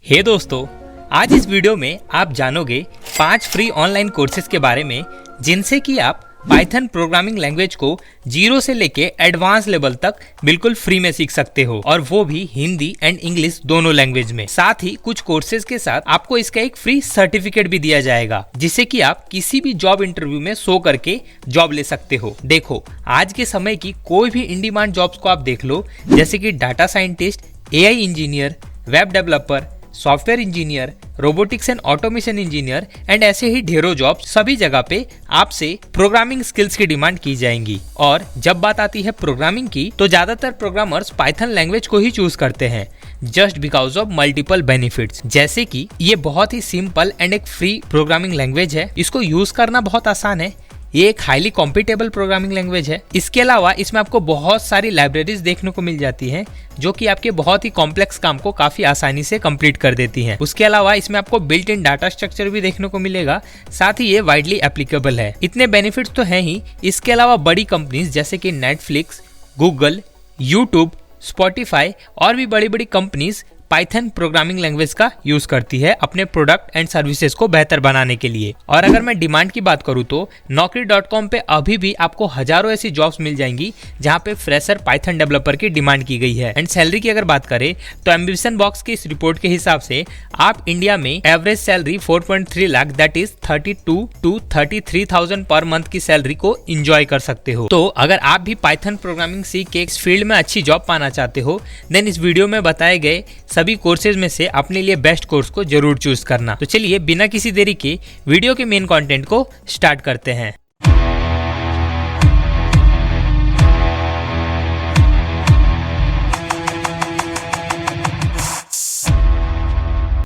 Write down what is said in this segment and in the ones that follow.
हे दोस्तों, आज इस वीडियो में आप जानोगे 5 फ्री ऑनलाइन कोर्सेज के बारे में जिनसे कि आप पाइथन प्रोग्रामिंग लैंग्वेज को जीरो से लेके एडवांस लेवल तक बिल्कुल फ्री में सीख सकते हो, और वो भी हिंदी एंड इंग्लिश दोनों लैंग्वेज में। साथ ही कुछ कोर्सेज के साथ आपको इसका एक फ्री सर्टिफिकेट भी दिया जाएगा जिससे कि आप किसी भी जॉब इंटरव्यू में शो करके जॉब ले सकते हो। देखो, आज के समय की कोई भी इन डिमांड जॉब्स को आप देख लो, जैसे कि data scientist, AI engineer, web developer, software engineer, robotics and automation engineer and ऐसे ही ढेरों जॉब सभी जगह पे आपसे प्रोग्रामिंग स्किल्स की डिमांड की जाएंगी। और जब बात आती है प्रोग्रामिंग की, तो ज्यादातर प्रोग्रामर्स पाइथन लैंग्वेज को ही चूज करते हैं just because of multiple benefits. जैसे कि ये बहुत ही सिंपल एंड एक फ्री प्रोग्रामिंग लैंग्वेज है, इसको यूज करना बहुत आसान है, ये एक हाईली कॉम्पिटेबल प्रोग्रामिंग लैंग्वेज है। इसके अलावा इसमें आपको बहुत सारी लाइब्रेरीज देखने को मिल जाती हैं जो कि आपके बहुत ही कॉम्प्लेक्स काम को काफी आसानी से कंप्लीट कर देती हैं। उसके अलावा इसमें आपको बिल्ट इन डाटा स्ट्रक्चर भी देखने को मिलेगा, साथ ही ये वाइडली एप्लीकेबल है। इतने बेनिफिट्स तो हैं ही, इसके अलावा बड़ी कंपनीज जैसे कि नेटफ्लिक्स, गूगल, यूट्यूब, स्पॉटिफाई और भी बड़ी बड़ी कंपनीज पाइथन प्रोग्रामिंग लैंग्वेज का यूज करती है अपने प्रोडक्ट एंड सर्विसेज को बेहतर बनाने के लिए। और अगर मैं डिमांड की बात करूं तो naukri.com पे अभी भी आपको हजारों ऐसी जॉब्स मिल जाएंगी जहां पे फ्रेशर पाइथन डेवलपर की डिमांड की गई है। एंड सैलरी की अगर बात करें तो एम्बिशन बॉक्स की इस रिपोर्ट के हिसाब से आप इंडिया में average salary 4.3 lakh that is 32 to 33,000 per month की सैलरी को इंजॉय कर सकते हो। तो अगर आप भी पाइथन प्रोग्रामिंग सीख के इस फील्ड में अच्छी जॉब पाना चाहते हो, देन इस वीडियो में बताए गए सभी कोर्सेज में से अपने लिए बेस्ट कोर्स को जरूर चूज करना। तो चलिए बिना किसी देरी के वीडियो के मेन कंटेंट को स्टार्ट करते हैं।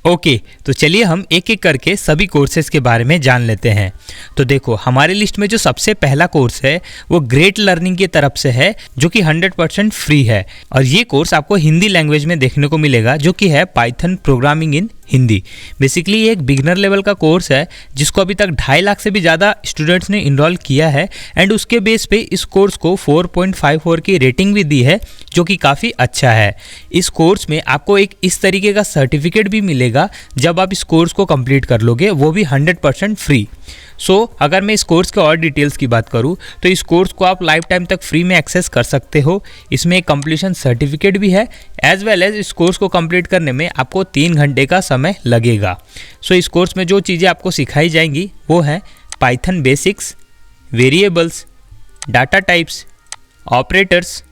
ओके, तो चलिए हम एक एक करके सभी कोर्सेज के बारे में जान लेते हैं। तो देखो, हमारे लिस्ट में जो सबसे पहला कोर्स है वो ग्रेट लर्निंग की तरफ से है जो कि 100% फ्री है, और ये कोर्स आपको हिंदी लैंग्वेज में देखने को मिलेगा जो कि है Python programming in Hindi. Basically ये एक बिगनर लेवल का कोर्स है जिसको अभी तक 2.5 लाख से भी ज़्यादा स्टूडेंट्स ने इनरोल किया है, एंड उसके बेस पे इस कोर्स को 4.54 की रेटिंग भी दी है जो कि काफ़ी अच्छा है। इस कोर्स में आपको एक इस तरीके का सर्टिफिकेट भी मिलेगा जब आप इस कोर्स को कंप्लीट कर लोगे, वो भी 100% फ्री। अगर मैं इस कोर्स के और डिटेल्स की बात करूं तो इस कोर्स को आप लाइफ टाइम तक फ्री में एक्सेस कर सकते हो। इसमें एक कंप्लीशन सर्टिफिकेट भी है, एज वेल एज इस कोर्स को कंप्लीट करने में आपको 3 घंटे का समय लगेगा। इस कोर्स में जो चीज़ें आपको सिखाई जाएंगी वो है Python basics, variables, data types, operators,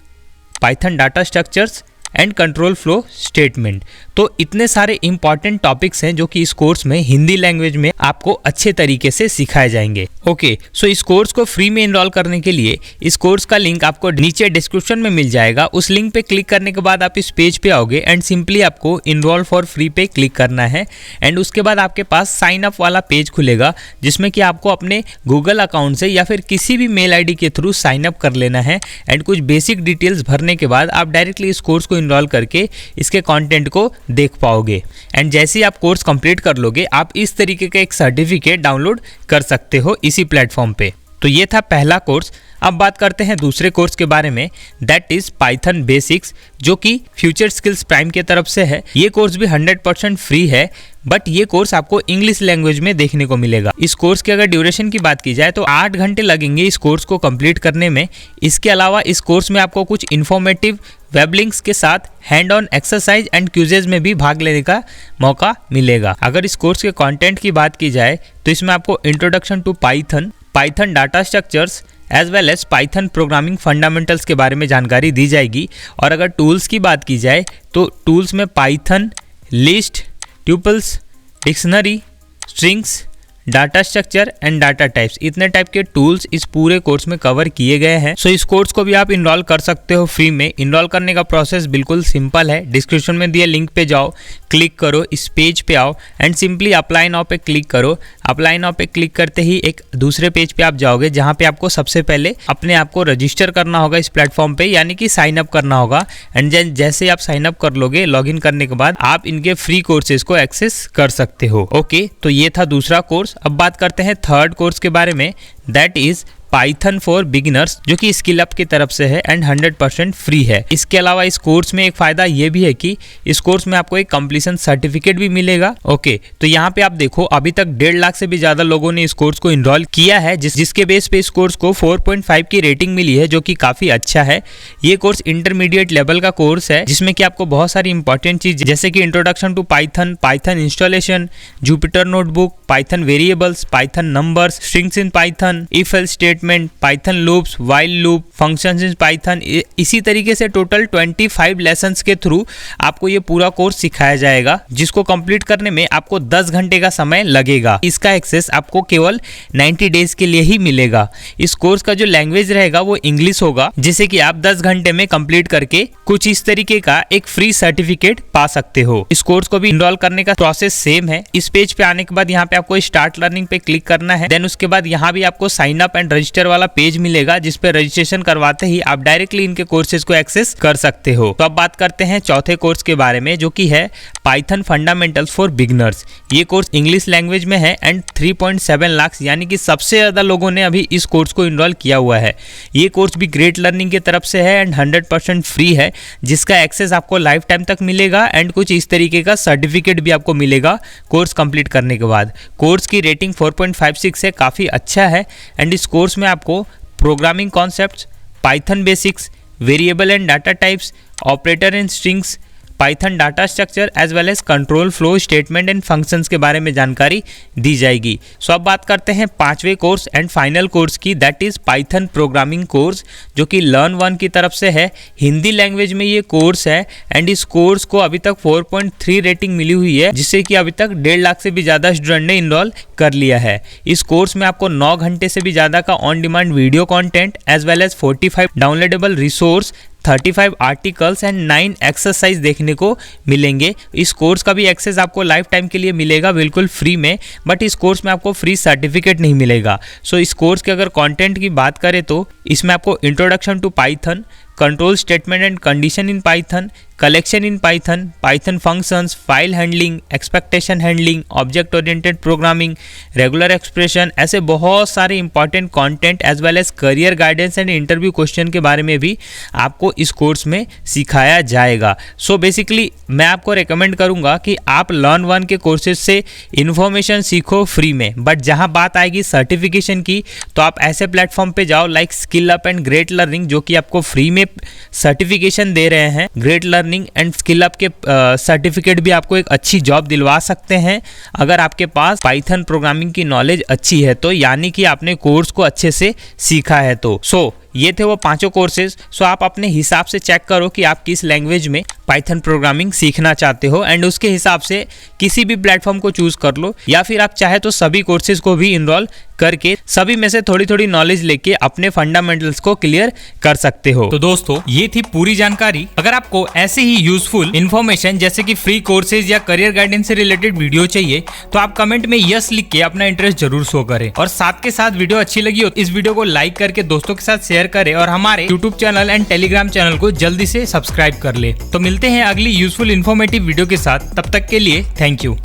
Python data structures and control flow statement. तो इतने सारे इंपॉर्टेंट टॉपिक्स हैं जो कि इस कोर्स में हिंदी लैंग्वेज में आपको अच्छे तरीके से सिखाए जाएंगे। ओके, इस कोर्स को फ्री में इनरोल करने के लिए इस कोर्स का लिंक आपको नीचे डिस्क्रिप्शन में मिल जाएगा। उस लिंक पे क्लिक करने के बाद आप इस पेज पे आओगे एंड सिंपली आपको इनरोल फॉर फ्री पे क्लिक करना है, एंड उसके बाद आपके पास साइन अप वाला पेज खुलेगा जिसमें कि आपको अपने गूगल अकाउंट से या फिर किसी भी मेल ID के थ्रू साइन अप कर लेना है, एंड कुछ बेसिक डिटेल्स भरने के बाद आप डायरेक्टली इस कोर्स को इनरोल करके इसके कंटेंट को देख पाओगे। एंड जैसे ही आप कोर्स कंप्लीट कर लोगे, आप इस तरीके का एक सर्टिफिकेट डाउनलोड कर सकते हो इसी प्लेटफॉर्म पे। तो ये था पहला कोर्स। अब बात करते हैं दूसरे कोर्स के बारे में, दैट इज पाइथन बेसिक्स, जो कि फ्यूचर स्किल्स प्राइम की तरफ से है। ये कोर्स भी 100% फ्री है, बट ये कोर्स आपको इंग्लिश लैंग्वेज में देखने को मिलेगा। इस कोर्स की अगर ड्यूरेशन की बात की जाए तो 8 घंटे लगेंगे इस कोर्स को कंप्लीट करने में। इसके अलावा इस कोर्स में आपको कुछ इन्फॉर्मेटिव वेब लिंक्स के साथ hand on exercise and quizzes में भी भाग लेने का मौका मिलेगा। अगर इस कोर्स के कंटेंट की बात की जाए तो इसमें आपको introduction to Python, Python data structures as well as Python programming fundamentals के बारे में जानकारी दी जाएगी। और अगर टूल्स की बात की जाए तो टूल्स में Python, list, tuples, dictionary, strings, data structure and data types, इतने टाइप के टूल्स इस पूरे कोर्स में कवर किए गए हैं। इस कोर्स को भी आप इनरोल कर सकते हो फ्री में। इनरोल करने का प्रोसेस बिल्कुल सिंपल है। डिस्क्रिप्शन में दिए लिंक पे जाओ, क्लिक करो, इस पेज पे आओ एंड सिंपली अप्लाई नाउ पे क्लिक करो। अप्लाई नाउ पे क्लिक करते ही एक दूसरे पेज पे आप जाओगे जहाँ पे आपको सबसे पहले अपने आप को रजिस्टर करना होगा इस प्लेटफॉर्म पे, यानी कि साइन अप करना होगा। एंड जैसे आप साइन अप कर लोगे, लॉग इन करने के बाद आप इनके फ्री कोर्सेज को एक्सेस कर सकते हो। ओके, तो ये था दूसरा कोर्स। अब बात करते हैं थर्ड कोर्स के बारे में, that is Python for beginners जो कि स्किल अप की तरफ से है एंड 100% फ्री है। इसके अलावा इस कोर्स में एक फायदा ये भी है कि इस कोर्स में आपको एक कंप्लीशन सर्टिफिकेट भी मिलेगा। ओके, तो यहाँ पे आप देखो अभी तक 1.5 लाख से भी ज्यादा लोगों ने इस कोर्स को इनरोल किया है, जिसके बेस पे इस कोर्स को 4.5 की रेटिंग मिली है, जो कि काफी अच्छा है। ये कोर्स इंटरमीडिएट लेवल का कोर्स है जिसमें कि आपको बहुत सारी इंपॉर्टेंट चीज जैसे कि introduction to Python, Python installation, Jupyter notebook, Python variables, Python numbers, strings in Python, if else statement, Python loops, while loop, functions in Python, इसी तरीके से टोटल 25 लेसन्स के थ्रू आपको ये पूरा कोर्स सिखाया जाएगा, जिसको कंप्लीट करने में आपको 10 घंटे का समय लगेगा। इसका एक्सेस आपको केवल 90 डेज के लिए ही मिलेगा। इस कोर्स का जो लैंग्वेज रहेगा वो इंग्लिश होगा, जिसे कि आप 10 घंटे में कंप्लीट करके कुछ इस तरीके का एक फ्री सर्टिफिकेट पा सकते हो। इस कोर्स को भी इनरोल करने का प्रोसेस सेम है। इस पेज पे आने के बाद यहाँ पे आपको स्टार्ट लर्निंग पे क्लिक करना है। देन उसके बाद यहाँ भी आपको साइन अप एंड रजिस्टर वाला पेज मिलेगा, जिस पे रजिस्ट्रेशन करवाते ही आप डायरेक्टली इनके कोर्सेज को एक्सेस कर सकते हो। तो अब बात करते हैं चौथे कोर्स के बारे में, जो कि है पाइथन फंडामेंटल्स फॉर बिगिनर्स। ये कोर्स इंग्लिश लैंग्वेज में है एंड 3.7 लाख यानी कि सबसे ज्यादा लोगों ने अभी इस कोर्स को इनरोल किया हुआ है। ये कोर्स भी ग्रेट लर्निंग की तरफ से है एंड 100% फ्री है, जिसका एक्सेस आपको लाइफ टाइम तक मिलेगा एंड कुछ इस तरीके का सर्टिफिकेट भी आपको मिलेगा कोर्स कंप्लीट करने के बाद। कोर्स की रेटिंग 4.56 है, काफ़ी अच्छा है। एंड इस कोर्स में आपको programming concepts, Python basics, variable and data types, operator and strings, Python data structure as well as control flow statement and functions के बारे में जानकारी दी जाएगी। सो अब बात करते हैं पांचवें कोर्स एंड फाइनल कोर्स की, that is Python programming course, जो कि लर्न वन की तरफ से है। हिंदी लैंग्वेज में ये कोर्स है एंड इस कोर्स को अभी तक 4.3 रेटिंग मिली हुई है, जिससे कि अभी तक 1.5 लाख से भी ज़्यादा स्टूडेंट ने इनरोल कर लिया है। इस कोर्स में आपको 9 घंटे से भी ज़्यादा का on demand video content as well as 45 downloadable resource, 35 articles and 9 exercise देखने को मिलेंगे। इस कोर्स का भी एक्सेस आपको लाइफ टाइम के लिए मिलेगा बिल्कुल फ्री में, बट इस कोर्स में आपको फ्री सर्टिफिकेट नहीं मिलेगा। सो इस कोर्स के अगर कंटेंट की बात करें तो इसमें आपको introduction to Python, control statement and condition in Python, collection in Python, Python functions, file handling, expectation handling, object oriented programming, regular expression, ऐसे बहुत सारे important content as well as career guidance and interview question के बारे में भी आपको इस course में सिखाया जाएगा। सो बेसिकली मैं आपको रेकमेंड करूंगा कि आप लर्न वन के कोर्सेज से इन्फॉर्मेशन सीखो फ्री में, बट जहां बात आएगी सर्टिफिकेशन की तो आप ऐसे प्लेटफॉर्म पे जाओ like skill up and great learning, जो कि आपको फ्री में सर्टिफिकेशन दे रहे हैं। Great learning and skill up के सर्टिफिकेट भी आपको एक अच्छी जॉब दिलवा सकते हैं अगर आपके पास पाइथन प्रोग्रामिंग की नॉलेज अच्छी है तो, यानी कि आपने कोर्स को अच्छे से सीखा है तो। ये थे वो पांचों कोर्सेज। सो आप अपने हिसाब से चेक करो कि आप किस लैंग्वेज में पाइथन प्रोग्रामिंग सीखना चाहते हो एंड उसके हिसाब से किसी भी प्लेटफॉर्म को चूज कर लो, या फिर आप चाहे तो सभी कोर्सेज को भी इनरोल करके सभी में से थोड़ी थोड़ी नॉलेज लेके अपने फंडामेंटल्स को क्लियर कर सकते हो। तो दोस्तों ये थी पूरी जानकारी। अगर आपको ऐसे ही यूजफुल इन्फॉर्मेशन जैसे कि फ्री कोर्सेज या करियर गाइडेंस से रिलेटेड वीडियो चाहिए तो आप कमेंट में यस लिख के अपना इंटरेस्ट जरूर शो करें, और साथ के साथ वीडियो अच्छी लगी हो इस वीडियो को लाइक करके दोस्तों के साथ शेयर करें और हमारे YouTube channel and Telegram channel को जल्दी से सब्सक्राइब कर ले। तो मिलते हैं अगली यूजफुल इन्फॉर्मेटिव वीडियो के साथ, तब तक के लिए थैंक यू।